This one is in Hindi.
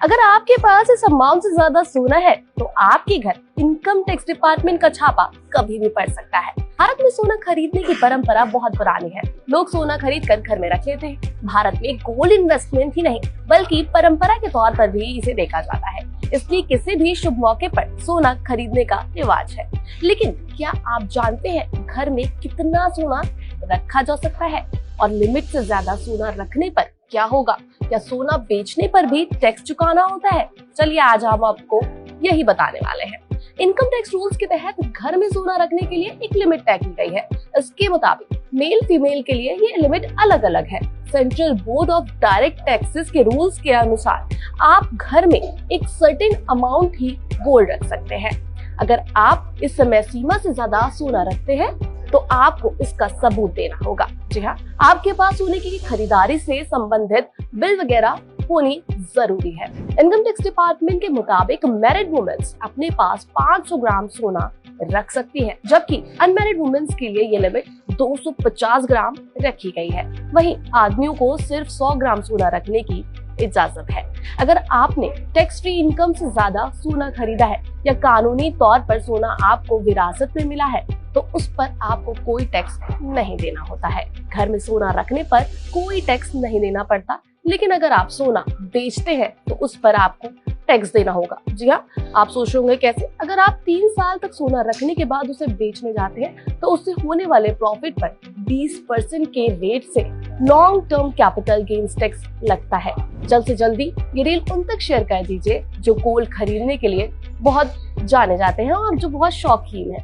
अगर आपके पास इस अमाउंट से ज्यादा सोना है तो आपके घर इनकम टैक्स डिपार्टमेंट का छापा कभी भी पड़ सकता है। भारत में सोना खरीदने की परंपरा बहुत पुरानी है। लोग सोना खरीद कर घर में रख लेते हैं। भारत में गोल्ड इन्वेस्टमेंट ही नहीं बल्कि परंपरा के तौर पर भी इसे देखा जाता है, इसलिए किसी भी शुभ मौके पर सोना खरीदने का रिवाज है। लेकिन क्या आप जानते हैं घर में कितना सोना रखा जा सकता है और लिमिट से ज्यादा सोना रखने पर क्या होगा? क्या सोना बेचने पर भी टैक्स चुकाना होता है? चलिए आज हम आपको यही बताने वाले हैं। इनकम टैक्स रूल्स के तहत घर में सोना रखने के लिए एक लिमिट तय की गई है। इसके मुताबिक मेल फीमेल के लिए ये लिमिट अलग अलग है। Central board of direct taxes के रूल्स के अनुसार आप घर में एक सर्टेन अमाउंट ही गोल्ड रख सकते हैं। अगर आप इस समय सीमा से ज्यादा सोना रखते हैं तो आपको इसका सबूत देना होगा। जी हाँ, आपके पास सोने की खरीदारी से संबंधित बिल वगैरह होनी जरूरी है। इनकम टैक्स डिपार्टमेंट के मुताबिक मैरिड वुमेन्स अपने पास 500 ग्राम सोना रख सकती हैं, जबकि अनमैरिड वुमेन्स के लिए ये लिमिट 250 ग्राम रखी गई है। वहीं आदमियों को सिर्फ 100 ग्राम सोना रखने की इजाजत है। अगर आपने टैक्स फ्री इनकम से ज्यादा सोना खरीदा है या कानूनी तौर पर सोना आपको विरासत में मिला है तो उस पर आपको कोई टैक्स नहीं देना होता है। घर में सोना रखने पर कोई टैक्स नहीं देना पड़ता, लेकिन अगर आप सोना बेचते हैं तो उस पर आपको टैक्स देना होगा। जी हाँ, आप सोच होंगे कैसे? अगर आप 3 साल तक सोना रखने के बाद उसे बेचने जाते हैं तो उससे होने वाले प्रॉफिट पर 20% के रेट से long term capital gains tax लगता है। जल्द से जल्दी ये रील उन तक शेयर कर दीजिए जो गोल्ड खरीदने के लिए बहुत जाने जाते हैं और जो बहुत शौकीन है।